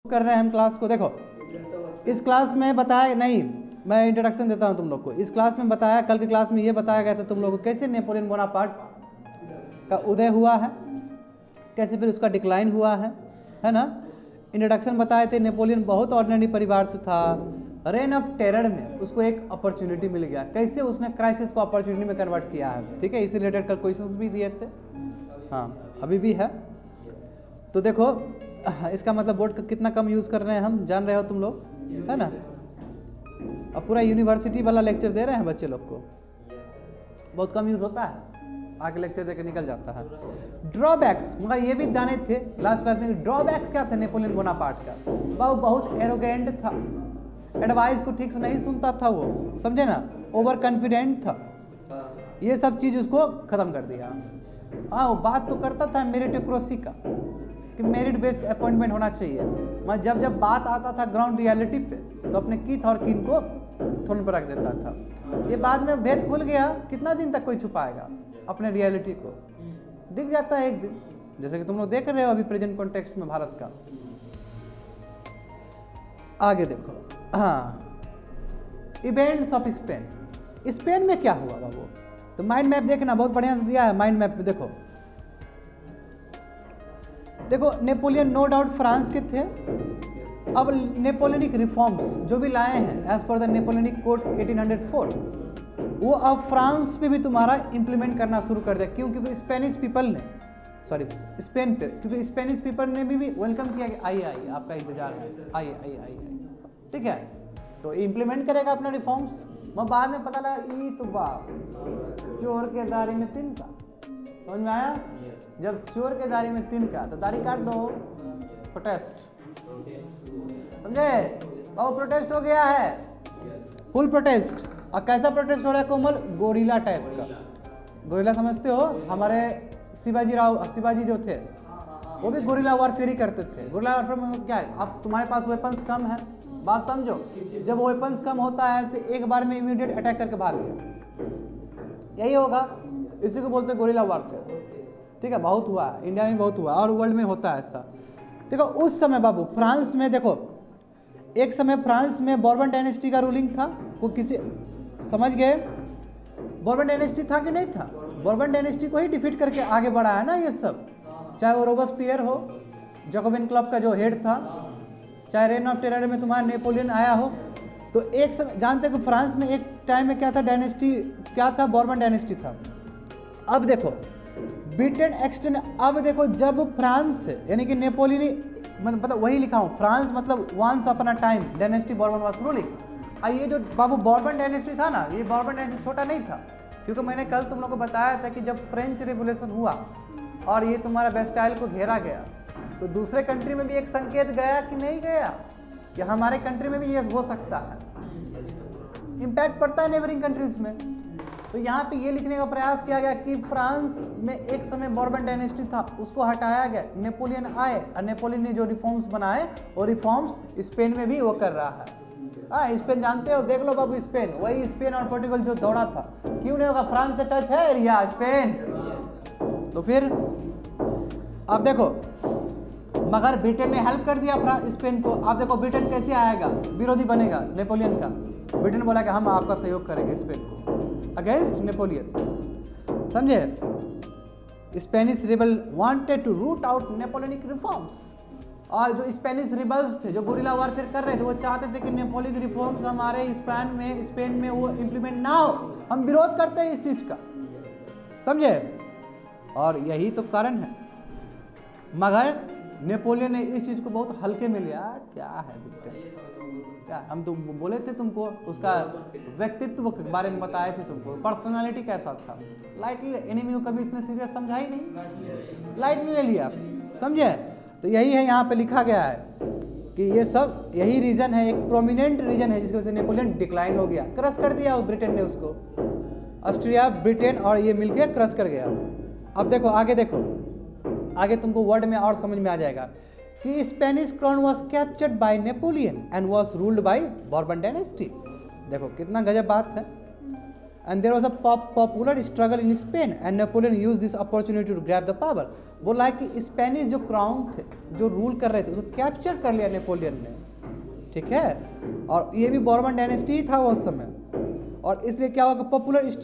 कर रहे हैं हम क्लास को। देखो इस क्लास में बताया नहीं, मैं इंट्रोडक्शन देता हूं तुम लोग को। इस क्लास में बताया, कल की क्लास में ये बताया गया था तुम लोग को कैसे नेपोलियन बोनापार्ट का उदय हुआ है, कैसे फिर उसका डिक्लाइन हुआ है ना। इंट्रोडक्शन बताए थे, नेपोलियन बहुत ऑर्डिनरी परिवार से था। रेन ऑफ टेरर में उसको एक अपॉर्चुनिटी मिल गया, कैसे उसने क्राइसिस को अपॉर्चुनिटी में कन्वर्ट किया है, ठीक है। इसी रिलेटेड कल क्वेश्चंस भी दिए थे, हाँ अभी भी है। तो देखो इसका मतलब बोर्ड का कितना कम यूज़ कर रहे हैं हम, जान रहे हो तुम लोग, है ना। अब पूरा यूनिवर्सिटी वाला लेक्चर दे रहे हैं बच्चे लोग को, बहुत कम यूज़ होता है, आगे लेक्चर देकर निकल जाता है। ड्रॉबैक्स, मगर ये भी जाने थे लास्ट क्लास में, ड्रॉबैक्स क्या थे नेपोलियन बोनापार्ट का। वो बहुत एरोगेंट था, एडवाइस को ठीक से नहीं सुनता था वो, समझे ना, ओवर कॉन्फिडेंट था। ये सब चीज़ उसको ख़त्म कर दिया। हाँ वो बात तो करता था मेरिटोक्रेसी का, कि मेरिट बेस्ड अपॉइंटमेंट होना चाहिए, मगर जब जब बात आता था ग्राउंड रियलिटी पे तो अपने कीथ और कीन को थोन पर रख देता था। ये बाद में भेद खुल गया, कितना दिन तक कोई छुपाएगा अपने रियलिटी को, दिख जाता है एक दिन, जैसे कि तुम लोग देख रहे हो अभी प्रेजेंट कॉन्टेक्स्ट में भारत का। आगे देखो, हाँ इवेंट्स ऑफ स्पेन। स्पेन में क्या हुआ बाबू, तो माइंड मैप देखना, बहुत बढ़िया से दिया है माइंड मैप में। देखो देखो नेपोलियन नो डाउट फ्रांस के थे। अब नेपोलियनिक रिफॉर्म्स जो भी लाए हैं as per the Napoleonic code 1804, वो अब फ्रांस पे भी तुम्हारा इंप्लीमेंट करना शुरू कर दिया। क्यों? क्योंकि स्पेनिश पीपल ने, सॉरी स्पेन पे, क्योंकि स्पेनिश पीपल ने भी वेलकम किया कि आइए आइए आपका इंतजार है, आइए आइए आइए, ठीक है। तो इम्प्लीमेंट करेगा अपना रिफॉर्म्स। मैं बाद में पता लगा ई तो बाप चोर के दाढ़ी में तिनका, समझ में आया। जब चोर के दाढ़ी में तिनका तो दाढ़ी काट दो, प्रोटेस्ट, समझे। और प्रोटेस्ट हो गया है, फुल प्रोटेस्ट। और कैसा प्रोटेस्ट हो रहा है कोमल, गोरिल्ला टाइप का। गोरिल्ला समझते हो, हमारे शिवाजी जो थे वो भी गोरिल्ला वारफेयर ही करते थे। गोरिल्ला वारफेयर में क्या है, अब तुम्हारे पास वेपन्स कम है, बात समझो, जब वेपन्स कम होता है तो एक बार में इमीडिएट अटैक करके भाग गया, यही होगा, इसी को बोलते हैं गोरिल्ला वारफेयर, ठीक है। बहुत हुआ है, इंडिया में बहुत हुआ और वर्ल्ड में होता है ऐसा। देखो उस समय बाबू फ्रांस में, देखो एक समय फ्रांस में बॉर्बन डायनेस्टी का रूलिंग था, वो किसी समझ गए, बॉर्बन डायनेस्टी था कि नहीं था। बॉर्बन डायनेस्टी को ही डिफीट करके आगे बढ़ा है ना ये सब, चाहे वो रोबेस्पियर हो, जैकोबिन क्लब का जो हेड था, चाहे रेन ऑफ टेरर में तुम्हारा नेपोलियन आया हो। तो एक समय जानते हो कि फ्रांस में एक टाइम में क्या था, डायनेस्टी क्या था, बॉर्बन डायनेस्टी था। अब देखो ब्रिटेन एक्सटेंड, अब देखो जब फ्रांस यानी कि नेपोलियन, मतलब वही लिखा हूँ, फ्रांस मतलब once upon a time dynasty Bourbon was ruling. ये जो बाबू बॉर्बन डायनेस्टी था ना, ये बॉर्बन डायनेस्टी छोटा नहीं था, क्योंकि मैंने कल तुम लोग को बताया था कि जब फ्रेंच रिवोल्यूशन हुआ और ये तुम्हारा बेस्टाइल को घेरा गया, तो दूसरे कंट्री में भी एक संकेत गया कि नहीं गया, कि हमारे कंट्री में भी ये हो सकता है, इम्पैक्ट पड़ता है नेबरिंग कंट्रीज में। तो यहाँ पे ये लिखने का प्रयास किया गया कि फ्रांस में एक समय बॉर्बन डायनेस्टी था, उसको हटाया गया, नेपोलियन आए और नेपोलियन ने जो रिफॉर्म्स बनाए वो रिफॉर्म्स स्पेन में भी वो कर रहा है। हाँ स्पेन जानते हो, देख लो बाबू स्पेन, वही स्पेन और पोर्टुगल जो दौड़ा था, क्यों नहीं होगा, फ्रांस से टच है एरिया स्पेन। तो फिर अब देखो, मगर ब्रिटेन ने हेल्प कर दिया स्पेन को। अब देखो ब्रिटेन कैसे आएगा, विरोधी बनेगा नेपोलियन का। ब्रिटेन बोला कि हम आपका सहयोग करेंगे स्पेन को अगेंस्ट नेपोलियन, समझे। Spanish rebel wanted to root out Napoleonic reforms, और जो स्पेनिश रिबल्स थे जो गोरिल्ला वारफेयर कर रहे थे, वो चाहते थे कि नेपोलियनिक रिफॉर्म्स हमारे स्पेन में वो इम्प्लीमेंट ना हो, हम विरोध करते हैं इस चीज़ का, समझे। और यही तो कारण है, मगर नेपोलियन ने इस चीज़ को बहुत हल्के में लिया। क्या है क्या, हम तो बोले थे तुमको, उसका व्यक्तित्व के बारे में बताए थे तुमको, पर्सनालिटी कैसा था, लाइटली एनिमी को कभी इसने सीरियस समझा ही नहीं, लाइटली ले लिया, समझे। तो यही है यहाँ पे लिखा गया है कि ये सब यही रीज़न है, एक प्रोमिनेंट रीज़न है जिसकी वजह से नेपोलियन डिक्लाइन हो गया, क्रश कर दिया ब्रिटेन ने उसको, ऑस्ट्रिया ब्रिटेन और ये मिलके क्रश कर गया। अब देखो आगे, देखो आगे तुमको वर्ड में और समझ में आ जाएगा कि Spanish crown was captured by Napoleon and was ruled by Bourbon dynasty. देखो कितना गजब बात है, and there was a popular struggle in Spain and Napoleon used this opportunity to grab the power. बोला कि स्पेनिश जो क्राउन थे, जो रूल कर रहे थे, उसको कैप्चर कर लिया नेपोलियन ने, ठीक है, और ये भी बॉर्बन डायनेस्टी था वो उस समय, और इसलिए क्या हुआ कि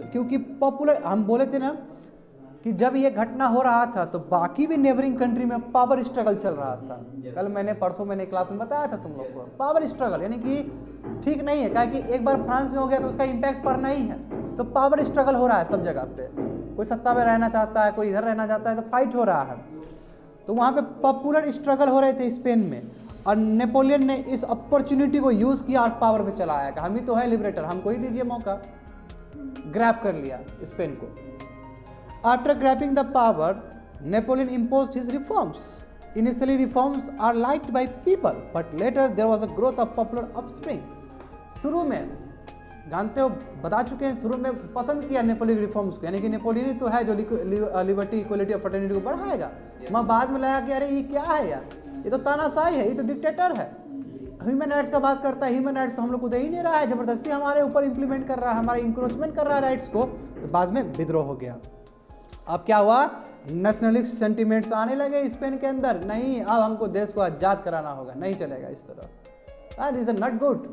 क्योंकि पॉपुलर हम बोले थे ना कि जब ये घटना हो रहा था तो बाकी भी नेबरिंग कंट्री में पावर स्ट्रगल चल रहा था। कल परसों मैंने क्लास में बताया था तुम लोग को, पावर स्ट्रगल यानी कि ठीक नहीं है, क्या कि एक बार फ्रांस में हो गया तो उसका इम्पैक्ट पड़ना ही है, तो पावर स्ट्रगल हो रहा है सब जगह पे, कोई सत्ता में रहना चाहता है, कोई इधर रहना चाहता है, तो फाइट हो रहा है। तो वहाँ पे पॉपुलर स्ट्रगल हो रहे थे स्पेन में, और नेपोलियन ने इस अपॉर्चुनिटी को यूज़ किया और पावर पे चला आया कि हम ही तो है लिबरेटर, हमको ही दीजिए मौका, ग्रैब कर लिया स्पेन को। After grabbing the power, Napoleon imposed his reforms. Initially, reforms are liked by people, but later there was a growth of popular upspring. शुरू में जानते हो, बता चुके हैं, शुरू में पसंद किया नेपोलियन रिफॉर्म्स को, यानी कि नेपोलियन ही तो है जो लिबर्टी, इक्वलिटी और फ्रेटर्निटी को बढ़ाएगा। मैं बाद में लाया कि अरे ये क्या है यार, ये तो तानाशाही है, ये तो डिक्टेटर है, ह्यूमन राइट्स का बात करता है, ह्यूमन राइट्स तो हम लोग को दे ही नहीं रहा है, जबरदस्ती हमारे ऊपर इंप्लीमेंट कर रहा है, हमारे इंक्रोचमेंट कर रहा है राइट्स को। तो बाद में विद्रोह हो गया। अब क्या हुआ, नेशनलिस्ट सेंटिमेंट्स आने लगे स्पेन के अंदर, नहीं अब हमको देश को आज़ाद कराना होगा, नहीं चलेगा इस तरह, this is not good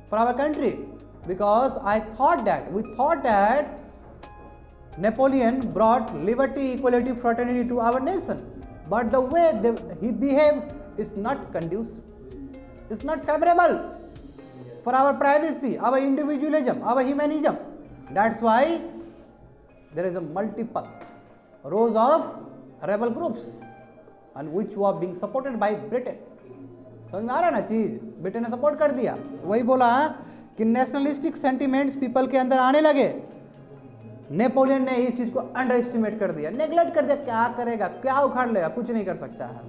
for our country, because we thought that Napoleon brought liberty, equality, fraternity to our nation, but the way he behaved is not conducive, is not favourable for our privacy, our individualism, our humanism. That's why there is a multiple rows of rebel groups and which were being supported by Britain. समझ में आ रहा है ना चीज, Britain ने support कर दिया। वही बोला कि नेशनलिस्टिक सेंटिमेंट्स पीपल के अंदर आने लगे, नेपोलियन ने इस चीज को अंडर एस्टिमेट कर दिया, नेग्लेक्ट कर दिया, क्या करेगा, क्या उखाड़ लेगा, कुछ नहीं कर सकता है,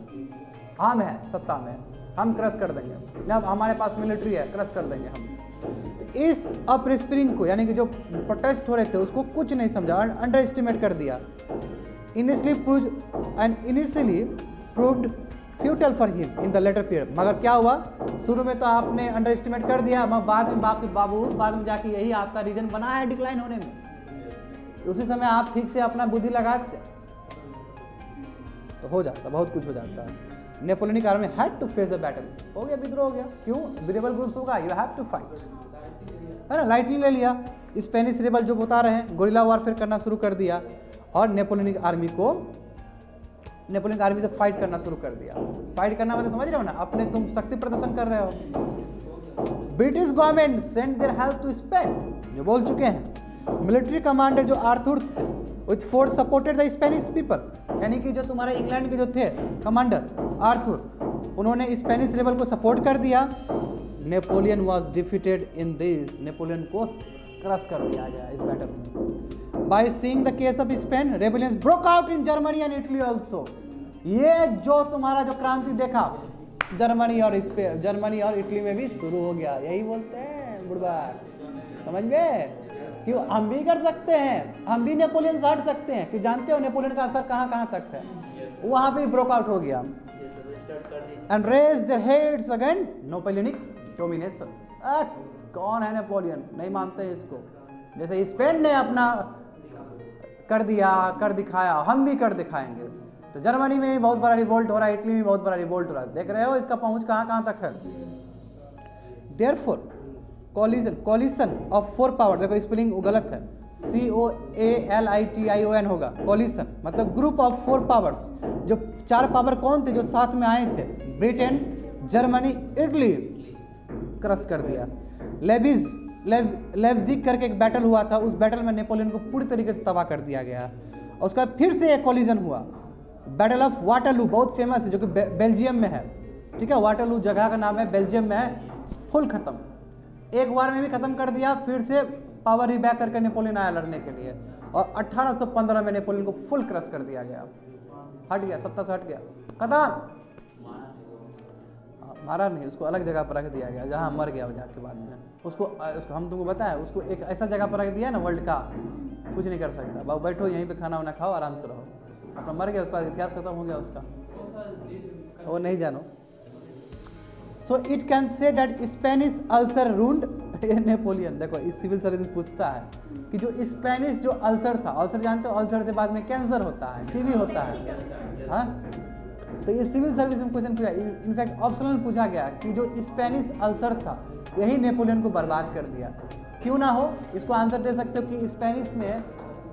हम है सत्ता में, हम क्रश कर देंगे, जब हमारे पास मिलिट्री है क्रश कर देंगे हम। इस अपरिस्प्रिंग को, यानी कि जो प्रोटेस्ट हो रहे थे उसको कुछ नहीं समझा, अंडर एस्टिमेट कर दिया। Initially proved futile for him in the latter period, मगर क्या हुआ, शुरू में तो आपने अंडर एस्टिमेट कर दिया, मगर बाद में बाद में जाके यही आपका रीजन बना है डिक्लाइन होने में। तो उसी समय आप ठीक से अपना बुद्धि लगाते तो हो जाता, बहुत कुछ हो जाता है। Napoleonic army had to face a battle, हो गया, विद्रोह हो गया, क्यों, रेबल ग्रुप्स होगा, यू हैव टू फाइट, है ना, लाइटली ले लिया। स्पेनिश रेबल जो बता रहे हैं गोरिल्ला वॉरफेयर करना शुरू कर दिया, और नेपोलियनिक आर्मी से फाइट करना शुरू कर दिया। फाइट करना मतलब समझ रहे हो ना, अपने तुम शक्ति प्रदर्शन कर रहे हो। British government send their help to Spain, जो बोल चुके हैं। मिलिट्री कमांडर जो आर्थर थे with force supported the Spanish people, यानी कि जो तुम्हारे इंग्लैंड के जो थे कमांडर आर्थर, उन्होंने स्पेनिश रेबल को सपोर्ट कर दिया। Napoleon was defeated in this, Napoleon को क्रश कर दिया गया इस बैटल में। By seeing the case of Spain, rebellions broke out in Germany and Italy also. ये जो तुम्हारा जो क्रांति देखा जर्मनी और इटली में भी शुरू हो गया, यही बोलते हैं बुढ़वा, समझ में, क्यों हम भी कर सकते हैं, हम भी नेपोलियन से हट सकते हैं, कि जानते हो नेपोलियन का असर कहाँ कहाँ तक है, वहाँ पे ब्रोक आउट हो गया। And raise their heads against Napoleonic domination. कौन है नेपोलियन, नहीं मानते इसको, जैसे स्पेन ने अपना कर दिया, कर दिखाया, हम भी कर दिखाएंगे। तो जर्मनी में भी बहुत बड़ा रिवोल्ट हो रहा है, इटली में बहुत बड़ा रिवोल्ट हो रहा है, देख रहे हो इसका पहुंच कहाँ कहाँ तक है। Therefore collision of four power, देखो स्पेलिंग गलत है, COALITION होगा, कोलिशन मतलब ग्रुप ऑफ फोर पावर्स। जो चार पावर कौन थे जो साथ में आए थे, ब्रिटेन, जर्मनी, इटली, क्रश कर दिया। लेविजिक करके एक बैटल हुआ था, उस बैटल में नेपोलियन को पूरी तरीके से तबाह कर दिया गया। और उसका फिर से एक कोलिजन हुआ, बैटल ऑफ वाटरलू, बहुत फेमस है, जो कि बेल्जियम में है, ठीक है, वाटरलू जगह का नाम है, बेल्जियम में है। फुल खत्म, एक बार में भी खत्म कर दिया, फिर से पावर रिबैक करके नेपोलियन आया लड़ने के लिए, और 1815 में नेपोलियन को फुल क्रश कर दिया गया, हट गया, सत्ता से हट गया, खत्म। मारा नहीं, उसको अलग जगह पर रख दिया गया जहाँ मर गया जाके बाद में। उसको हम तुमको बताएं, उसको एक ऐसा जगह पर रख दिया ना वर्ल्ड का, कुछ नहीं कर सकता। बाबू बैठो यहीं पे, खाना वाना खाओ, आराम से रहो, अपना मर गया, उसका इतिहास खत्म हो गया उसका, वो नहीं जानो। So it can say that Spanish ulcer ruined ये नेपोलियन, देखो इस सिविल सर्विस पूछता है कि जो स्पेनिश जो अल्सर था, अल्सर जानते हो, अल्सर से बाद में कैंसर होता है, टीबी होता है, हाँ, तो ये सिविल सर्विस में क्वेश्चन पूछा, इनफैक्ट ऑप्शनल में पूछा गया कि जो स्पेनिश अल्सर था यही नेपोलियन को बर्बाद कर दिया। क्यों ना हो, इसको आंसर दे सकते हो कि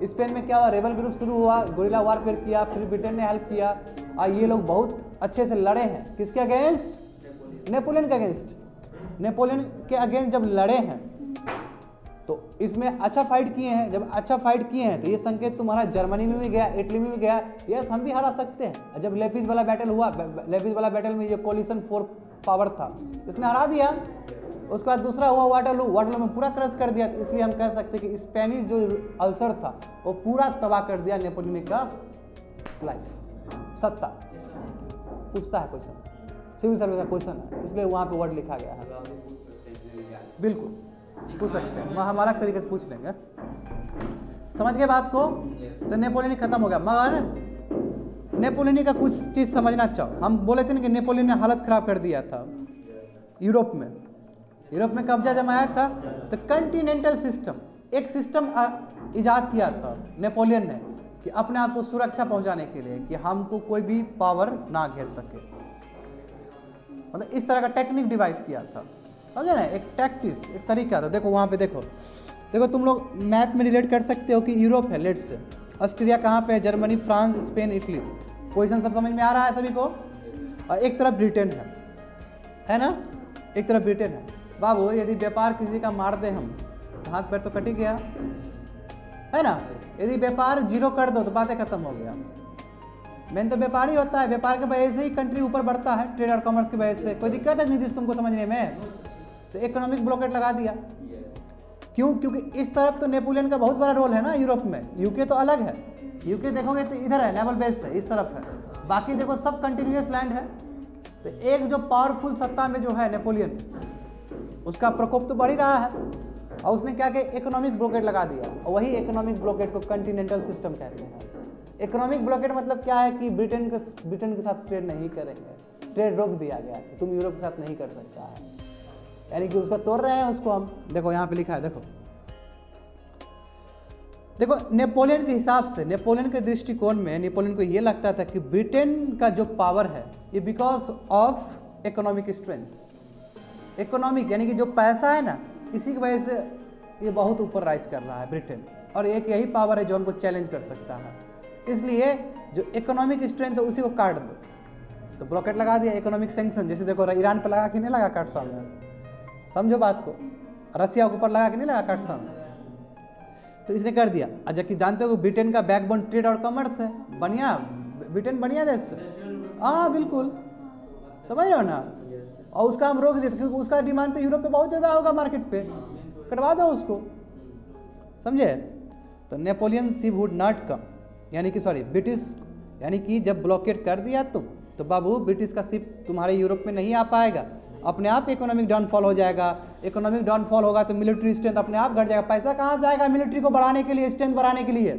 स्पेन में क्या हुआ, रेबल ग्रुप शुरू हुआ, गुरिल्ला वारफेयर किया, फिर ब्रिटेन ने हेल्प किया और ये लोग बहुत अच्छे से लड़े हैं। किसके अगेंस्ट? नेपोलियन के अगेंस्ट। नेपोलियन के अगेंस्ट जब लड़े हैं तो इसमें अच्छा फाइट किए हैं। जब अच्छा फाइट किए हैं तो ये संकेत तुम्हारा जर्मनी में भी गया, इटली में भी गया, यस हम भी हरा सकते हैं। जब लेपिस वाला बैटल हुआ, लेपिस वाला बैटल में ये कोलिशन 4 पावर था, इसने हरा दिया। उसके बाद दूसरा हुआ वाटरलू में पूरा क्रश कर दिया। इसलिए हम कह सकते हैं कि स्पेनिश जो अल्सर था वो पूरा तबाह कर दिया नेपोलियन का लाइफ, सत्ता। पूछता है क्वेश्चन, सिविल सर्विस का क्वेश्चन है, इसलिए वहाँ पे वर्ड लिखा गया है। बिल्कुल पूछ सकते हैं, हम अलग तरीके से पूछ लेंगे। समझ गए बात को? तो नेपोलियन खत्म हो गया, मगर नेपोलियन का कुछ चीज़ समझना चाहो। हम बोले थे ना कि नेपोलियन ने हालत खराब कर दिया था यूरोप में कब्जा जमाया था। तो कंटिनेंटल सिस्टम, एक सिस्टम इजाद किया था नेपोलियन ने कि अपने आप को सुरक्षा पहुंचाने के लिए कि हमको कोई भी पावर ना घेर सके, मतलब इस तरह का टेक्निक डिवाइस किया था, समझे ना, एक टैक्टिक्स, एक तरीका था। देखो वहाँ पे देखो तुम लोग मैप में रिलेट कर सकते हो कि यूरोप है, लेट्स से ऑस्ट्रिया कहाँ पे है, Germany, France, Spain, Italy. Position सब समझ में आ रहा है सभी को? और एक तरफ ब्रिटेन है ना, एक तरफ ब्रिटेन है। बाबू यदि व्यापार किसी का मार दे हम, हाथ पैर तो कट ही गया है ना। यदि व्यापार जीरो कर दो तो बातें खत्म हो गया। मेन तो व्यापार ही होता है, व्यापार की वजह से ही कंट्री ऊपर बढ़ता है, ट्रेड और कॉमर्स की वजह से। कोई दिक्कत है नीतीश तुमको समझने में? तो इकोनॉमिक ब्लॉकेट लगा दिया। क्यों? क्योंकि इस तरफ तो नेपोलियन का बहुत बड़ा रोल है ना यूरोप में। यूके तो अलग है, यूके देखोगे तो इधर है, नेवल बेस है, इस तरफ है। बाकी देखो सब कंटिन्यूस लैंड है। तो एक जो पावरफुल सत्ता में जो है नेपोलियन, उसका प्रकोप तो बढ़ ही रहा है और उसने क्या किया, इकोनॉमिक ब्लॉकेट लगा दिया। और वही इकोनॉमिक ब्लॉकेट को कंटिनेंटल सिस्टम कहते हैं। इकोनॉमिक ब्लॉकेट मतलब क्या है कि ब्रिटेन के साथ ट्रेड नहीं करेंगे, ट्रेड रोक दिया गया कि तुम यूरोप के साथ नहीं कर सकता है, यानी कि उसको तोड़ रहे हैं उसको हम। देखो यहाँ पे लिखा है, देखो नेपोलियन के हिसाब से, नेपोलियन के दृष्टिकोण में नेपोलियन को ये लगता था कि ब्रिटेन का जो पावर है ये because of economic strength. Economic यानी कि जो पैसा है ना, इसी की वजह से ये बहुत ऊपर राइज कर रहा है ब्रिटेन, और एक यही पावर है जो हमको चैलेंज कर सकता है। इसलिए जो इकोनॉमिक स्ट्रेंथ है उसी को काट दो। तो ब्लॉकेट लगा दिया, इकोनॉमिक सैंक्शन, जैसे देखो ईरान पर लगा कि नहीं लगा काट सामने, समझो बात को, रसिया के ऊपर लगा कि नहीं लगा काट सामने, तो इसने कर दिया। जबकि जानते हो ब्रिटेन का बैकबोन ट्रेड और कॉमर्स है, बढ़िया ब्रिटेन बढ़िया देश है, हाँ बिल्कुल, समझ रहे हो ना। और उसका हम रोक देते क्योंकि उसका डिमांड तो यूरोप पे बहुत ज़्यादा होगा, मार्केट पे कटवा दो उसको, समझे। तो Napoleon ship would not come, यानी कि सॉरी ब्रिटिश, यानी कि जब ब्लॉकेट कर दिया तुम तो बाबू ब्रिटिश का शिप तुम्हारे यूरोप में नहीं आ पाएगा, अपने आप इकोनॉमिक डाउनफॉल हो जाएगा। इकोनॉमिक डाउनफॉल होगा तो मिलिट्री स्ट्रेंथ अपने आप घट जाएगा। पैसा कहाँ से आएगा मिलिट्री को बढ़ाने के लिए, स्ट्रेंथ बढ़ाने के लिए,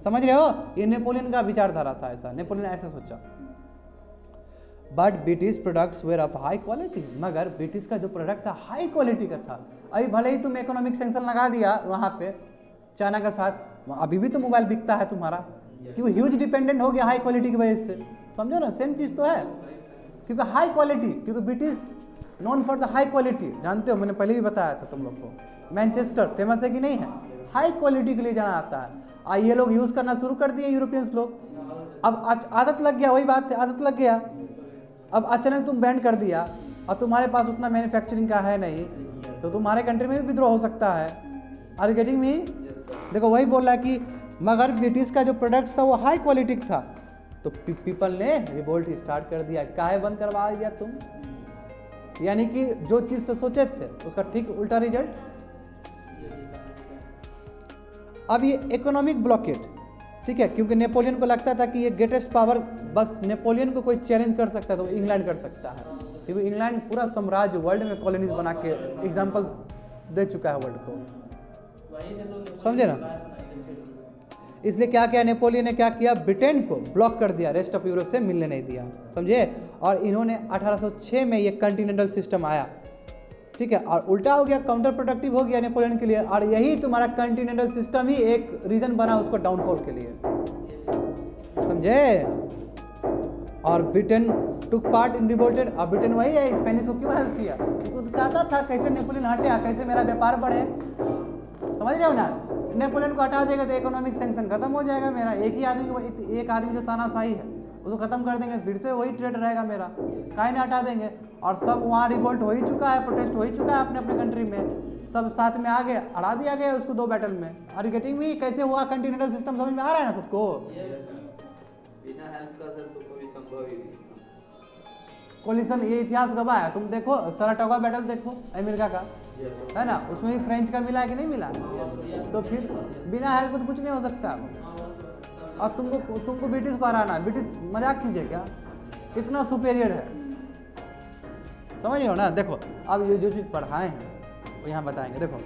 समझ रहे हो। ये नेपोलियन का विचारधारा था, ऐसा नेपोलियन ऐसा सोचा। But British products were of high quality, मगर ब्रिटिश का जो प्रोडक्ट था हाई क्वालिटी का था। अभी भले ही तुम इकोनॉमिक सैंक्शन लगा दिया वहाँ पे चाइना के साथ, अभी भी तो मोबाइल बिकता है तुम्हारा, क्योंकि ह्यूज डिपेंडेंट हो गया हाई क्वालिटी की वजह से, समझो ना, सेम चीज़ तो है। क्योंकि हाई क्वालिटी, क्योंकि British known for the high quality, जानते हो मैंने पहले भी बताया था तुम लोग को, मैनचेस्टर फेमस है कि नहीं है, हाई क्वालिटी के लिए जाना आता है। ये लोग यूज़ करना शुरू कर दिए यूरोपियंस लोग, अब आदत लग गया, वही बात है, आदत लग गया। अब अचानक तुम बैन कर दिया और तुम्हारे पास उतना मैन्युफैक्चरिंग का है नहीं, तो तुम्हारे कंट्री में भी विद्रोह हो सकता है। Are getting me? देखो वही बोल रहा है कि मगर ब्रिटिश का जो प्रोडक्ट्स था वो हाई क्वालिटी था, तो पीपल ने रिवोल्ट स्टार्ट कर दिया। काहे बंद करवा दिया तुम, यानी कि जो चीज़ से सोचे थे उसका ठीक उल्टा रिजल्ट। अब ये इकोनॉमिक ब्लॉकेट, ठीक है, क्योंकि नेपोलियन को लगता था कि ये ग्रेटेस्ट पावर, बस नेपोलियन को कोई चैलेंज कर सकता है तो इंग्लैंड कर सकता है, क्योंकि इंग्लैंड पूरा साम्राज्य वर्ल्ड में कॉलोनीज बना के एग्जाम्पल दे चुका है वर्ल्ड को, समझे ना। इसलिए क्या किया नेपोलियन ने, क्या किया, ब्रिटेन को ब्लॉक कर दिया, रेस्ट ऑफ यूरोप से मिलने नहीं दिया, समझे। और इन्होंने 1806 में ये कॉन्टिनेंटल सिस्टम आया, ठीक है, और उल्टा हो गया, काउंटर प्रोडक्टिव हो गया नेपोलियन के लिए, और यही तुम्हारा कॉन्टिनेंटल सिस्टम ही एक रीजन बना उसको डाउनफॉल के लिए, समझे। और Britain took part in revolted, अब ब्रिटेन वही है, स्पेनिश को क्यों हेल्प किया, वो तो चाहता था कैसे नेपोलियन हटे, कैसे मेरा व्यापार बढ़े, समझ रहे हो ना। नेपोलियन को हटा देगा तो इकोनॉमिक सैंक्शन खत्म हो जाएगा मेरा, एक ही आदमी, एक आदमी जो तानाशाही है उसको खत्म कर देंगे, फिर से वही ट्रेड रहेगा मेरा, काहे ना हटा देंगे। और सब वहाँ रिवोल्ट हो ही चुका है, प्रोटेस्ट हो ही चुका है अपने अपने कंट्री में, सब साथ में आ गए, हरा दिया गया उसको 2 बैटल में। आर यू गेटिंग मी, कैसे हुआ कॉन्टिनेंटल सिस्टम, समझ में आ रहा है ना सबको। बिना हेल्प का सर तो कोई संभव ही नहीं। कोलिशन, ये इतिहास गवाह है, तुम देखो सराटोगा बैटल देखो अमेरिका का, है ना, उसमें भी फ्रेंच का मिला है कि नहीं मिला, तो फिर बिना हेल्प तो कुछ नहीं हो सकता। और तुमको ब्रिटिश को हराना, ब्रिटिश मजाक चीज़ है क्या, इतना सुपेरियर है, समझ रहे हो ना। देखो अब ये जो चीज़ पढ़ाए हैं वो यहाँ बताएंगे। देखो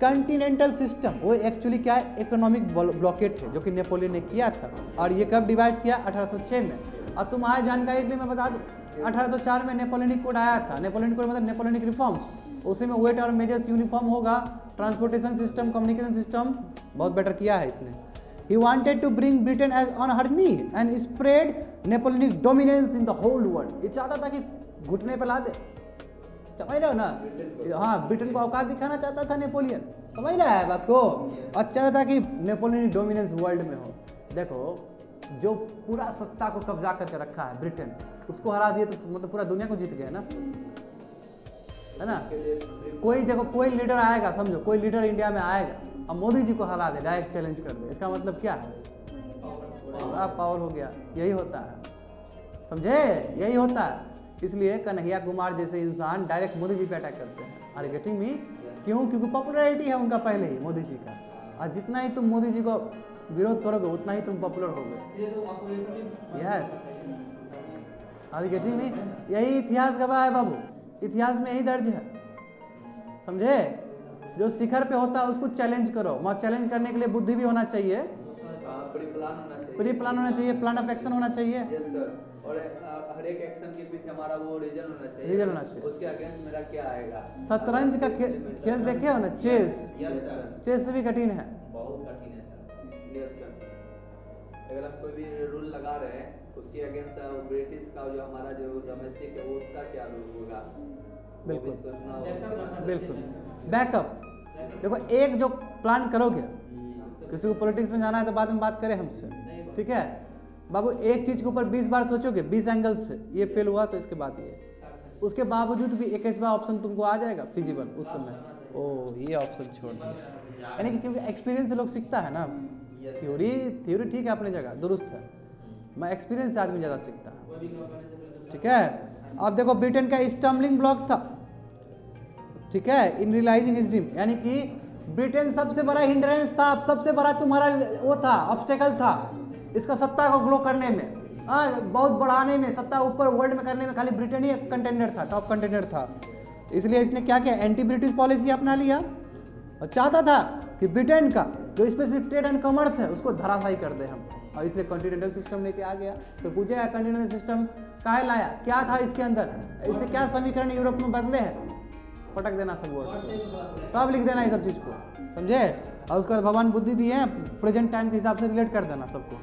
कॉन्टिनेंटल सिस्टम वो एक्चुअली क्या है, इकोनॉमिक ब्लॉकेट है जो कि नेपोलियन ने किया था, और ये कब डिवाइस किया, 1806 में। और तुम्हारी जानकारी के लिए मैं बता दूँ, 1804 में नेपोलियनिक कोड आया था। नेपोलियनिक कोड मतलब नेपोलियनिक रिफॉर्म्स, उसी में वेट और मेजर्स यूनिफॉर्म होगा, ट्रांसपोर्टेशन सिस्टम, कम्युनिकेशन सिस्टम बहुत बेटर किया है इसने। He wanted to bring Britain as on her knee and spread Napoleonic dominance in the whole world। ये चाहता था कि घुटने पे ला दे, समझ रहे हो ना। हाँ, ब्रिटेन को औकात दिखाना चाहता था नेपोलियन, समझ रहा है बात को। और चाहता था कि नेपोलियनिक डोमिनेंस वर्ल्ड में हो। देखो जो पूरा सत्ता को कब्जा करके रखा है ब्रिटेन, उसको हरा दिए तो मतलब पूरा दुनिया को जीत गए ना, है ना। कोई देखो कोई लीडर आएगा, समझो कोई लीडर इंडिया में आएगा और मोदी जी को हरा दे, डायरेक्ट चैलेंज कर दे, इसका मतलब क्या है, पूरा पावर हो गया। यही होता है, समझे, यही होता है। इसलिए कन्हैया कुमार जैसे इंसान डायरेक्ट मोदी जी पे अटैक करते हैं। आर यू गेटिंग मी, क्यों, क्योंकि पॉपुलैरिटी है उनका पहले ही मोदी जी का, और जितना ही तुम मोदी जी को विरोध करोगे उतना ही तुम पॉपुलर होगे। Yes, are you getting me, यही इतिहास गवाह है बाबू, इतिहास में यही दर्ज है, समझे। जो शिखर पे होता है उसको चैलेंज करो, वहाँ चैलेंज करने के लिए बुद्धि भी होना चाहिए, प्री प्लान होना चाहिए, प्लान ऑफ एक्शन होना चाहिए। यस सर, और हर एक एक्शन के पीछे हमारा वो रीजन होना चाहिए, रीजन होना चाहिए, उसके अगेंस्ट मेरा क्या आएगा। शतरंज का खेल देखे हो ना, चेस, चेस से भी कठिन है, बहुत कठिन है सर। यस सर, अगर हम कोई भी रूल लगा रहे हैं उसके अगेंस्ट ब्रिटिश का जो हमारा जो डोमेस्टिक है वो उसका क्या रूल होगा, बिल्कुल बिल्कुल। बैकअप देखो, एक जो प्लान करोगे, किसी को पॉलिटिक्स में जाना है तो बाद में बात करें हमसे, ठीक है बाबू। एक चीज के ऊपर 20 बार सोचोगे 20 एंगल से, ये फेल हुआ तो इसके बाद ये, उसके बावजूद भी 21वां ऑप्शन तुमको आ जाएगा फिजिबल उस समय, ओ ये ऑप्शन छोड़ दिया, यानी कि क्योंकि एक्सपीरियंस से लोग सीखता है ना। थ्योरी ठीक है अपनी जगह, दुरुस्त है, मैं एक्सपीरियंस से आदमी ज़्यादा सीखता है, ठीक है। अब देखो ब्रिटेन का स्टम्बलिंग ब्लॉक था, ठीक है, इन रियलाइजिंग हिज ड्रीम, यानी कि ब्रिटेन सबसे बड़ा हिंड्रेंस था, सबसे बड़ा तुम्हारा वो था, ऑब्स्टेकल था इसका सत्ता को ग्रो करने में, बहुत बढ़ाने में, सत्ता ऊपर वर्ल्ड में करने में खाली ब्रिटेन ही कंटेंडर था, टॉप कंटेंडर था। इसलिए इसने क्या किया, एंटी ब्रिटिश पॉलिसी अपना लिया और चाहता था कि ब्रिटेन का जो स्पेशली ट्रेड एंड कॉमर्स है उसको धराशायी कर दे हम, और इसलिए कॉन्टिनेंटल सिस्टम लेके आ गया। तो पूछे कॉन्टिनेंटल सिस्टम काहे लाया, क्या था इसके अंदर, इससे क्या समीकरण यूरोप में बदले हैं, पटक देना सब, वो सब लिख देना ये सब चीज़ को, समझे। और उसके बाद भगवान बुद्धि दिए, प्रेजेंट टाइम के हिसाब से रिलेट कर देना सबको।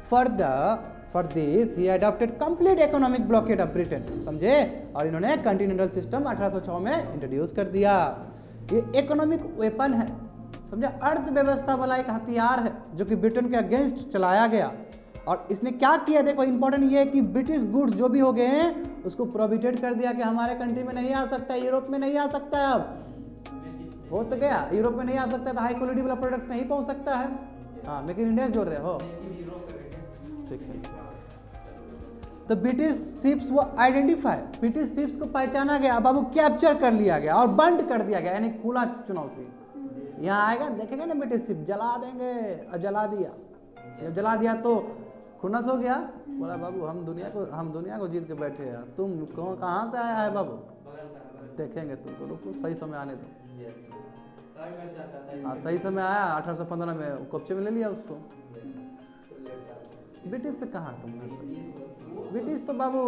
For this he adopted complete economic blockade of Britain, समझे। और इन्होंने कॉन्टिनेंटल सिस्टम 1806 में इंट्रोड्यूस कर दिया। ये इकोनॉमिक वेपन है, समझे, अर्थव्यवस्था वाला एक हथियार है जो कि ब्रिटेन के अगेंस्ट चलाया गया। और इसने क्या किया, देखो इंपॉर्टेंट ये है कि ब्रिटिश गुड्स जो भी हो गए हैं उसको प्रोहिबिटेड कर दिया कि हमारे कंट्री में नहीं आ सकता, यूरोप में नहीं आ सकता है। अब हो तो गया, यूरोप में नहीं आ सकता तो हाई क्वालिटी वाला प्रोडक्ट्स नहीं पहुंच सकता है। हाँ, मेक इन इंडिया जोड़ रहे हो, ठीक है। तो ब्रिटिश शिप्स वो आइडेंटिफाई, ब्रिटिश शिप्स को पहचाना गया, बाबू कैप्चर कर लिया गया और बंद कर दिया गया, यानी खुला चुनौती। यहाँ आएगा देखेंगे ना ब्रिटिश शिप, जला देंगे, और जला दिया। जब जला दिया तो खुनस हो गया, बोला बाबू हम दुनिया को जीत के बैठे हैं, तुम कहाँ से आया है बाबू, देखेंगे तुमको, रुको सही समय आने दो। हाँ सही समय आया, 1815 में कब्जे में ले लिया उसको। ब्रिटिश से कहाँ तुम, ब्रिटिश तो बाबू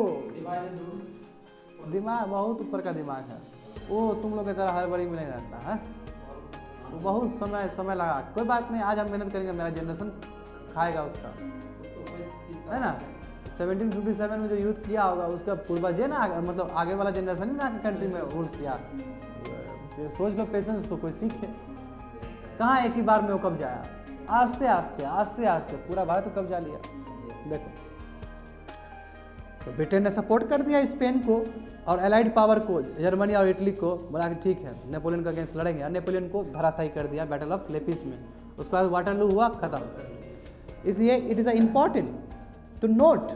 दिमाग बहुत ऊपर का दिमाग है वो, तुम लोग की तरह हड़बड़ी में नहीं रहता है, वो बहुत समय लगा। कोई बात नहीं, आज हम मेहनत करेंगे, मेरा जनरेशन खाएगा उसका, है ना। 1757 में जो युद्ध किया होगा उसका पूर्वज है ना, मतलब आगे वाला जनरेशन ही ना कंट्री में रूल किया। सोच लो, पेशेंस तो कोई सीखे। कहाँ एक ही बार में वो कब्जा आया, आस्ते आस्ते आस्ते आस्ते पूरा भारत को कब्जा लिया। देखो, तो ब्रिटेन ने सपोर्ट कर दिया स्पेन को और एलाइड पावर को, जर्मनी और इटली को, बोला कि ठीक है नेपोलियन का अगेंस्ट लड़ेंगे, और नेपोलियन को धराशायी कर दिया बैटल ऑफ लेपिस में। उसके बाद वाटरलू हुआ, खत्म। इसलिए it is important to note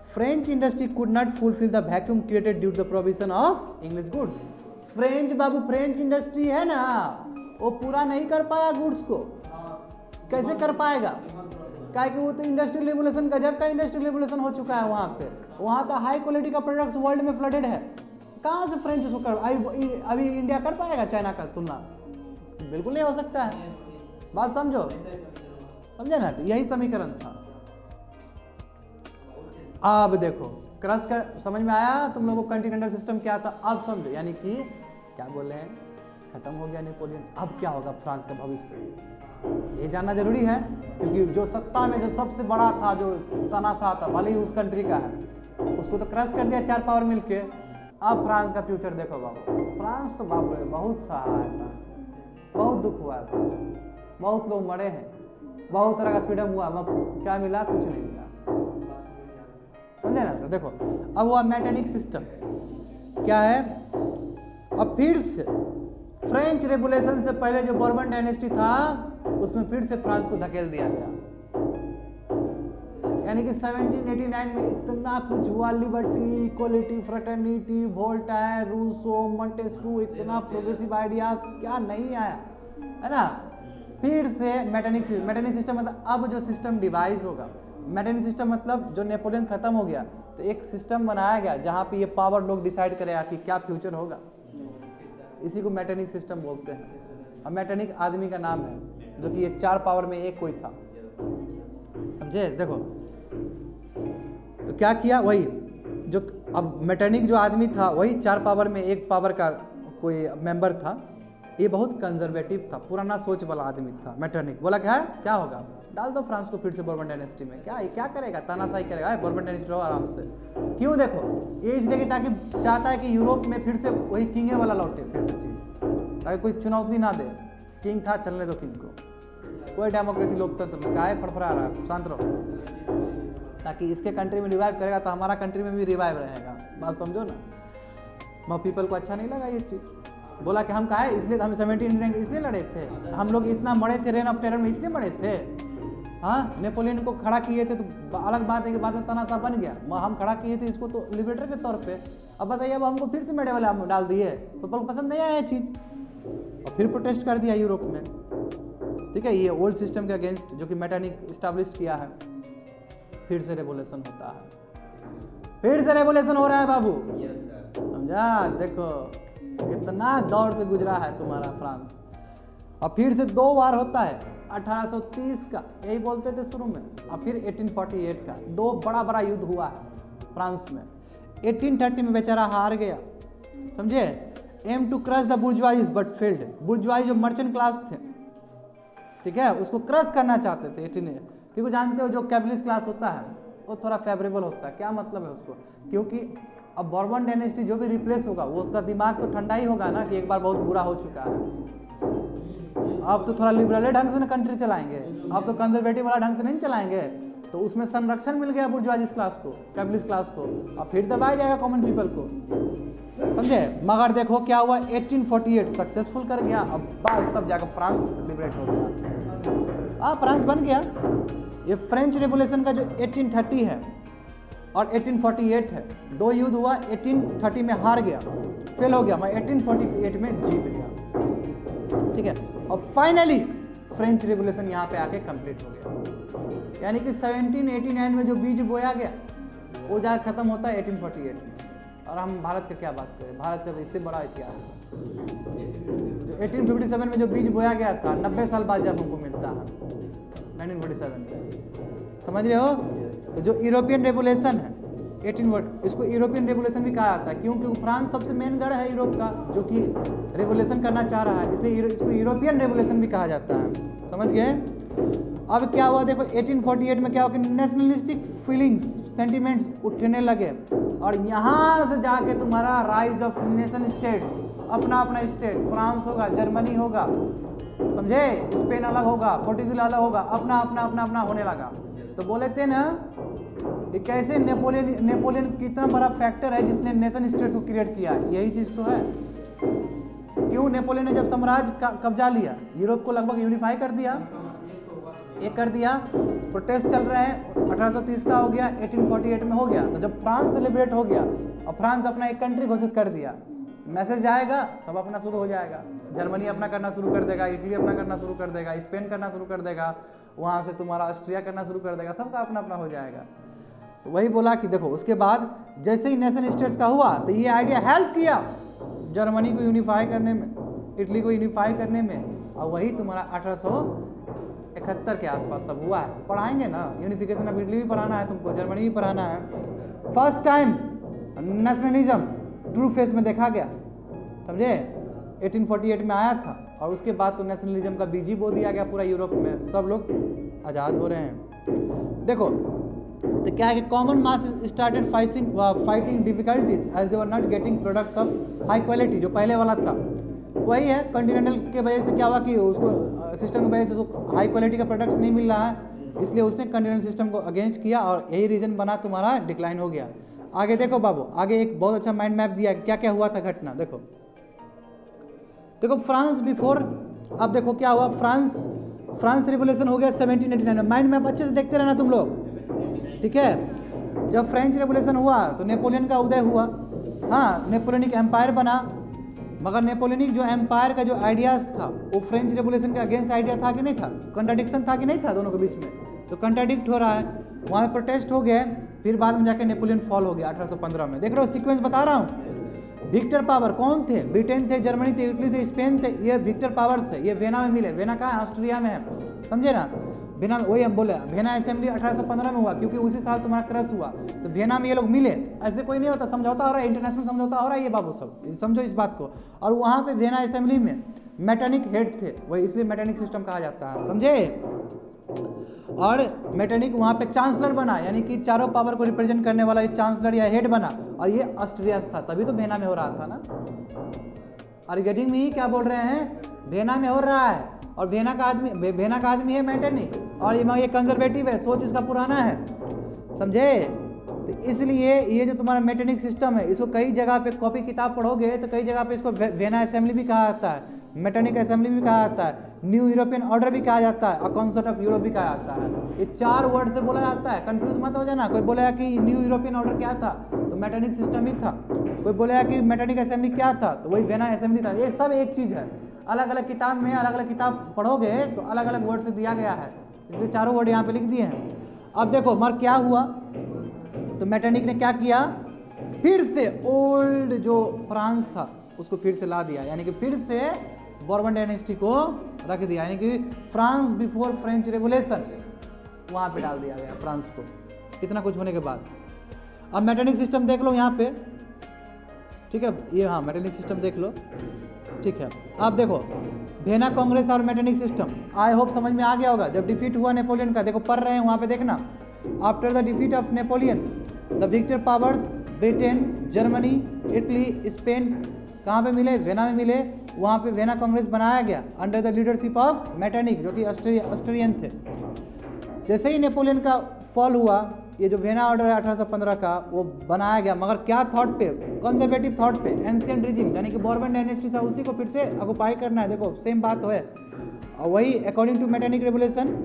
French industry could not fulfil the vacuum created due to the provision of English goods. French बाबू, फ्रेंच इंडस्ट्री है ना, वो पूरा नहीं कर पाया गुड्स को। कैसे कर पाएगा? क्या कि वो तो इंडस्ट्रियल रेवोल्यूशन, गजब का इंडस्ट्रियल रेवोल्यूशन हो चुका है वहाँ पे। वहाँ तो हाई क्वालिटी का प्रोडक्ट्स वर्ल्ड में फ्लडेड है। कहाँ से फ्रेंच उसको कर, अभी इंडिया कर पाएगा चाइना का तुलना? बिल्कुल नहीं हो सकता है। बात समझो, समझे ना? यही समीकरण था। अब देखो क्रश का समझ में आया तुम लोगों को, कंटिनेंटल सिस्टम क्या था अब समझो। यानी कि क्या बोल रहे हैं, खत्म हो गया नेपोलियन। अब क्या होगा फ्रांस का भविष्य, ये जानना जरूरी है, क्योंकि जो सत्ता में जो सबसे बड़ा था, जो तनाशाह था, भले ही उस कंट्री का है, उसको तो क्रश कर दिया 4 पावर मिलके। अब फ्रांस का फ्यूचर देखो बाबू। फ्रांस तो बाबू बहुत सहा है, फ्रांस बहुत दुख हुआ है, फ्रांस बहुत लोग मरे हैं, बहुत तरह का फ्रीडम हुआ, मगर क्या मिला? कुछ नहीं मिला, समझे ना? तो देखो अब हुआ मैटेनिक सिस्टम क्या है। अब फिर से फ्रेंच रेवोल्यूशन से पहले जो बॉर्बन डायनेस्टी था उसमें फिर से फ्रांस को धकेल दिया गया। यानी कि 1789 में इतना कुछ हुआ, liberty, equality, fraternity, Voltaire, Rousseau, Montesquieu, इतना प्रोग्रेसिव आइडियाज क्या नहीं आया, है ना। फिर से मैटेनिक सिस्टम मतलब अब जो सिस्टम डिवाइस होगा। मैटेनिक सिस्टम मतलब जो नेपोलियन खत्म हो गया तो एक सिस्टम बनाया गया जहाँ पे ये पावर लोग डिसाइड करेगा कि क्या फ्यूचर होगा। इसी को मैटेनिक सिस्टम बोलते हैं। अब मैटेनिक आदमी का नाम है जो कि ये 4 पावर में एक कोई था, समझे? देखो तो क्या किया, वही जो अब मैटेनिक जो आदमी था वही 4 पावर में एक पावर का कोई मेंबर था। ये बहुत कंजर्वेटिव था, पुराना सोच वाला आदमी था मैटेनिक। बोला क्या होगा, डाल दो फ्रांस को फिर से बॉर्बन डायनेस्टी में। क्या करेगा, तानाशाही करेगा, बॉर्बन डायनेस्टी रहो आराम से। क्यों? देखो ये इसलिए कि ताकि चाहता है कि यूरोप में फिर से वही किंगे वाला लौटे फिर से चीज, ताकि कोई चुनौती ना दे। किंग था, चलने दो किंग को, कोई डेमोक्रेसी लोकतंत्र में काहे फड़फड़ा रहा है, शांत रहो। ताकि इसके कंट्री में रिवाइव करेगा तो हमारा कंट्री में भी रिवाइव रहेगा। बात समझो ना। मगर पीपल को अच्छा नहीं लगा ये चीज़। बोला कि हम काहे, इसलिए हम 1789 इसलिए लड़े थे, हम लोग इतना मरे थे रेन ऑफ टेरर में, इसलिए मरे थे। हाँ, नेपोलियन को खड़ा किए थे तो अलग बात है कि बाद में तनाशाह बन गया, हम खड़ा किए थे इसको तो लिबरेटर के तौर पे। अब बताइए, अब हमको फिर से मेडे वाले हम डाल दिए तो पसंद नहीं आया ये चीज़, और फिर प्रोटेस्ट कर दिया यूरोप में। ठीक है, ये ओल्ड सिस्टम के अगेंस्ट जो कि मैटेनिक इस्टेब्लिश किया है, फिर से रेवोल्यूशन होता है, फिर से रेवोल्यूशन हो रहा है बाबू। समझा? देखो कितना दौर से गुजरा है तुम्हारा फ्रांस। और फिर से 2 बार होता है, 1830 का यही बोलते थे शुरू में, और फिर 1848 का। 2 बड़ा युद्ध हुआ है फ्रांस में। 1830 में बेचारा हार गया, समझे। Aim to crush the bourgeoisie but failed. Bourgeoisie जो मर्चेंट क्लास थे, ठीक है, उसको क्रश करना चाहते थे 18, क्योंकि जानते हो जो कैपिटलिस्ट क्लास होता है वो थोड़ा फेवरेबल होता है। क्या मतलब है उसको, क्योंकि अब बॉर्बन डायनेस्टी जो भी रिप्लेस होगा वो उसका दिमाग तो ठंडा ही होगा ना, कि एक बार बहुत बुरा हो चुका है। अब तो थोड़ा लिबरल ढंग से ना कंट्री चलाएंगे, अब तो कंजर्वेटिव वाला ढंग से नहीं चलाएंगे। तो उसमें संरक्षण मिल गया बुर्जुआइज क्लास को, कैपिटलिस्ट क्लास को, और फिर दबाया जाएगा कॉमन पीपल को, समझे। मगर देखो क्या हुआ, 1848 सक्सेसफुल कर गया। अब बस तब जाकर फ्रांस लिबरेट हो गया। फ्रांस बन गया। ये फ्रेंच रेवोल्यूशन का जो 1830 है और 1848 है, 2 युद्ध हुआ। 1830 में हार गया, फेल हो गया, मैं 1848 में जीत गया। ठीक है, और फाइनली फ्रेंच रेवोल्यूशन यहाँ पे आके कंप्लीट हो गया। यानी कि 1789 में जो बीज बोया गया वो जाकर खत्म होता है 1848 में। और हम भारत का क्या बात करें, भारत का तो इससे बड़ा इतिहास है। जो 1857 में जो बीज बोया गया था, 90 साल बाद जब हमको मिलता है 1947 में, समझ रहे हो। तो जो यूरोपियन रेवोल्यूशन है इसको यूरोपियन रेवोल्यूशन भी कहा जाता है। क्यों? क्योंकि फ्रांस सबसे मेन गढ़ है यूरोप का, जो कि रेवोल्यूशन करना चाह रहा है, इसलिए इसको यूरोपियन रेवोल्यूशन भी कहा जाता है। समझ गए? अब क्या हुआ देखो, 1848 में क्या हुआ कि नेशनलिस्टिक फीलिंग्स, सेंटिमेंट्स उठने लगे, और यहाँ से जाके तुम्हारा राइज ऑफ नेशन स्टेट्स, अपना अपना स्टेट, फ्रांस होगा, जर्मनी होगा, समझे, स्पेन अलग होगा, पोर्टुगल अलग होगा, अपना अपना अपना अपना होने लगा। तो बोले थे ना कि कैसे नेपोलियन कितना बड़ा फैक्टर है जिसने नेशन स्टेट्स को क्रिएट किया है, यही चीज़ तो है। क्यों? नेपोलियन ने जब साम्राज्य कब्जा लिया, यूरोप को लगभग यूनिफाई कर दिया, एक कर दिया, प्रोटेस्ट चल रहे हैं, 1830 का हो गया, 1848 में हो गया। तो जब फ्रांस सेलिब्रेट हो गया और फ्रांस अपना एक कंट्री घोषित कर दिया, मैसेज आएगा, सब अपना शुरू हो जाएगा। जर्मनी अपना करना शुरू कर देगा, इटली अपना करना शुरू कर देगा, स्पेन करना शुरू कर देगा, वहाँ से तुम्हारा ऑस्ट्रिया करना शुरू कर देगा, सबका अपना अपना हो जाएगा। तो वही बोला कि देखो, उसके बाद जैसे ही नेशन स्टेट्स का हुआ तो ये आइडिया हेल्प किया जर्मनी को यूनिफाई करने में, इटली को यूनिफाई करने में, और वही तुम्हारा 1871 के आसपास सब हुआ है। पढ़ाएंगे ना, यूनिफिकेशन ऑफ इटली भी पढ़ाना है तुमको, जर्मनी भी पढ़ाना है। First time nationalism true face में देखा गया, समझे, 1848 में आया था, और उसके बाद तो नेशनलिज्म का बीज ही बो दिया गया पूरा यूरोप में, सब लोग आज़ाद हो रहे हैं। देखो तो क्या है कि common mass started fighting difficulties as they were not getting products of high quality, जो पहले वाला था वही है। कॉन्टिनेंटल के वजह से क्या हुआ कि उसको सिस्टम की वजह से उसको हाई क्वालिटी का प्रोडक्ट्स नहीं मिल रहा है, इसलिए उसने कॉन्टिनेंटल सिस्टम को अगेंस्ट किया, और यही रीज़न बना तुम्हारा डिक्लाइन हो गया। आगे देखो बाबू, आगे एक बहुत अच्छा माइंड मैप दिया है, क्या क्या हुआ था घटना। देखो फ्रांस बिफोर, अब देखो क्या हुआ, फ्रांस रिवोल्यूशन हो गया 1789 में। माइंड मैप अच्छे से देखते रहना तुम लोग, ठीक है। जब फ्रेंच रेवोल्यूशन हुआ तो नेपोलियन का उदय हुआ, हाँ, नेपोलियनिक एम्पायर बना, मगर नेपोलियनिक जो एम्पायर का जो आइडियाज़ था वो फ्रेंच रेवोल्यूशन के अगेंस्ट आइडिया था कि नहीं था, कंट्राडिक्शन था कि नहीं था दोनों के बीच में, तो कंट्राडिक्ट हो रहा है, वहाँ प्रोटेस्ट हो गए, फिर बाद में जाके नेपोलियन फॉल हो गया 1815 में। देख रहे हो सीक्वेंस बता रहा हूँ। विक्टर पावर कौन थे? ब्रिटेन थे, जर्मनी थे, इटली थे, स्पेन थे, ये विक्टर पावर्स है, ये वेना में मिले। वेना कहाँ है? ऑस्ट्रिया में है, समझे ना। वेना, वही हम बोले, वेना असेंबली 1815 में हुआ, क्योंकि उसी साल तुम्हारा क्रश हुआ, तो वेना में ये लोग मिले। ऐसे कोई नहीं होता, समझौता हो रहा है, इंटरनेशनल समझौता हो रहा है ये बाबू, सब समझो इस बात को। और वहाँ पे वेना असेंबली में मैटरनिक हेड थे, वही इसलिए मैटरनिक सिस्टम कहा जाता है, समझे। और मैटरनिक वहाँ पे चांसलर बना, यानी कि चारों पावर को रिप्रेजेंट करने वाला ये चांसलर या हेड बना, और ये ऑस्ट्रिया था, तभी तो वेना में हो रहा था ना। और गेटिंग में क्या बोल रहे हैं, वेना में हो रहा है, और वेना का आदमी है मैटरनिक, और ये कंजर्वेटिव है, सोच इसका पुराना है, समझे। तो इसलिए ये जो तुम्हारा मैटरनिक सिस्टम है, इसको कई जगह पे कॉपी किताब पढ़ोगे तो कई जगह पे इसको वेना असेंबली भी कहा जाता है, मैटरनिक असेंबली भी कहा जाता है, न्यू यूरोपियन ऑर्डर भी कहा जाता है, और काउंसिल ऑफ यूरोप भी कहा जाता है। ये 4 वर्ड से बोला जाता है, कंफ्यूज मत हो जाना। कोई बोलेगा कि न्यू यूरोपियन ऑर्डर क्या था, तो मैटरनिक सिस्टम ही था। कोई बोलेगा कि मैटरनिक असेंबली क्या था, तो वही वेना असेंबली था। ये सब एक चीज़ है, अलग अलग किताब में अलग अलग किताब पढ़ोगे तो अलग अलग वर्ड से दिया गया है, इसलिए चारों वर्ड यहाँ पे लिख दिए हैं। अब देखो मगर क्या हुआ, तो मैटरनिक ने क्या किया, फिर से ओल्ड जो फ्रांस था उसको फिर से ला दिया, यानी कि फिर से बॉर्बन डायनेस्टी को रख दिया, यानी कि फ्रांस बिफोर फ्रेंच रेवोल्यूशन वहाँ पे डाल दिया गया फ्रांस को, इतना कुछ होने के बाद। अब मैटरनिक सिस्टम देख लो यहाँ पे, ठीक है, ये हाँ मैटरनिक सिस्टम देख लो, ठीक है। अब देखो वेना कांग्रेस और मैटरनिक सिस्टम, आई होप समझ में आ गया होगा। जब डिफीट हुआ नेपोलियन का, देखो पढ़ रहे हैं वहाँ पे देखना, after the defeat of Napoleon the victor powers Britain, Germany, Italy, Spain कहाँ पे मिले, वेना में मिले। वहाँ पे वेना कांग्रेस बनाया गया under the leadership of Metternich, जो कि ऑस्ट्रियन थे। जैसे ही नेपोलियन का फॉल हुआ, ये जो वेना ऑर्डर है 1815 का, वो बनाया गया, मगर क्या थॉट पे, कंजर्वेटिव थॉट पे, एंशिएंट रिजिम, यानी कि बॉर्बन डायनेस्टी था, उसी को फिर से ऑक्युपाई करना है। देखो सेम बात है, और वही अकॉर्डिंग टू मैटरनिक रेवोल्यूशन,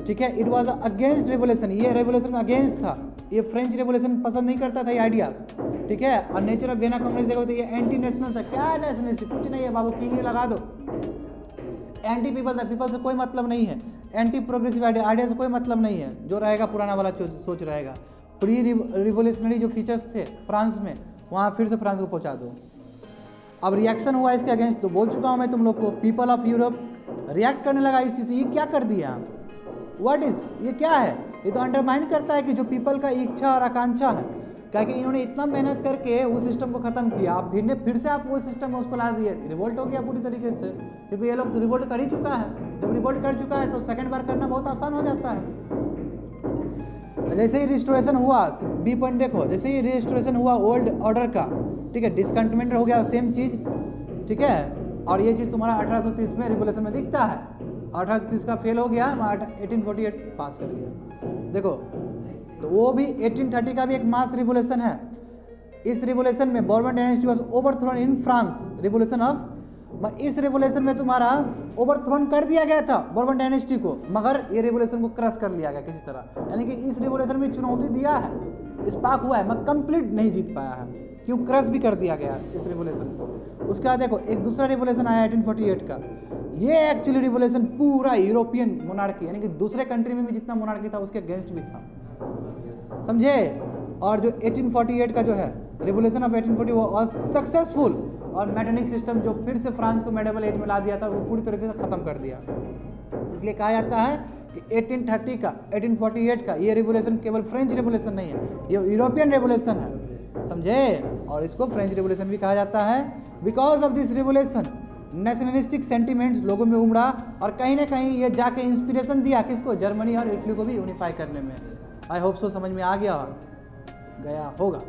ठीक है, इट वाज अगेंस्ट रेवोल्यूशन, ये रेवोल्यूशन का अगेंस्ट था, ये फ्रेंच रेवोल्यूशन पसंद नहीं करता था ये आइडियाज, ठीक है। और नेचर ऑफ वेना कांग्रेस देखो तो ये एंटी नेशनल था। क्या नेशनलिस्ट, कुछ नहीं है बाबू, किंग लगा दो। एंटी पीपल था, पीपल से कोई मतलब नहीं है, एंटी प्रोग्रेसिव आइडिया से कोई मतलब नहीं है, जो रहेगा पुराना वाला सोच रहेगा। प्री रिवोल्यूशनरी जो फीचर्स थे फ्रांस में, वहाँ फिर से फ्रांस को पहुँचा दो। अब रिएक्शन हुआ इसके अगेंस्ट, तो बोल चुका हूँ मैं तुम लोग को, पीपल ऑफ यूरोप रिएक्ट करने लगा इस चीज़ से। ये क्या कर दिया, व्हाट इज, ये क्या है, ये तो अंडरमाइन करता है कि जो पीपल का इच्छा और आकांक्षा है क्या कि इन्होंने इतना मेहनत करके उस सिस्टम को ख़त्म किया, आप फिर से आप वो सिस्टम में उसको ला दिए, रिवोल्ट हो गया पूरी तरीके से, क्योंकि ये लोग तो रिवोल्ट कर ही चुका है। जब रिवोल्ट कर चुका है तो सेकंड बार करना बहुत आसान हो जाता है। जैसे ही रिस्टोरेशन हुआ, बी पॉइंट देखो, जैसे ही रिस्टोरेशन हुआ ओल्ड ऑर्डर का, ठीक है, डिसकंटिन्यूमेंट हो गया, सेम चीज़, ठीक है, और ये चीज़ तुम्हारा 1830 में रिवोल्यूशन में दिखता है। 1830 का फेल हो गया, 1848 पास कर गया। देखो, तो वो भी 1830 का भी एक मास रिवोल्यूशन है। इस रिवोल्यूशन में Bourbon dynasty was overthrown in France, revolution of, इस रिवोल्यूशन में तुम्हारा ओवरथ्रोन कर दिया गया था बourbon डायनेस्टी को, मगर ये रिवोल्यूशन को क्रश कर लिया गया किसी तरह, यानी कि इस रिवोल्यूशन में चुनौती दिया है, स्पार्क हुआ है, मगर कंप्लीट नहीं जीत पाया है, क्यों, क्रश भी कर दिया गया इस रिवोल्यूशन को। उसके बाद देखो एक दूसरा रिवोल्यूशन आया 1848 का, ये एक्चुअली रिवोल्यूशन पूरा यूरोपियन मोनार्की, यानी कि दूसरे कंट्री में भी जितना मोनार्की था उसके अगेंस्ट भी था, समझे। और जो 1848 का जो है रिवोल्यूशन ऑफ 1840 वो सक्सेसफुल, और मैटरनिक सिस्टम जो फिर से फ्रांस को मेडिवल एज में ला दिया था वो पूरी तरीके से ख़त्म कर दिया। इसलिए कहा जाता है कि 1830 का 1848 का ये रिवोल्यूशन केवल फ्रेंच रिवोल्यूशन नहीं है, ये यूरोपियन रिवोल्यूशन है, समझे। और इसको फ्रेंच रिवोल्यूशन भी कहा जाता है। Because of this revolution nationalistic sentiments लोगों में उमड़ा, और कहीं ना कहीं ये जाके इंस्पिरेशन दिया किसको, जर्मनी और इटली को भी यूनिफाई करने में। आई होप सो समझ में आ गया होगा।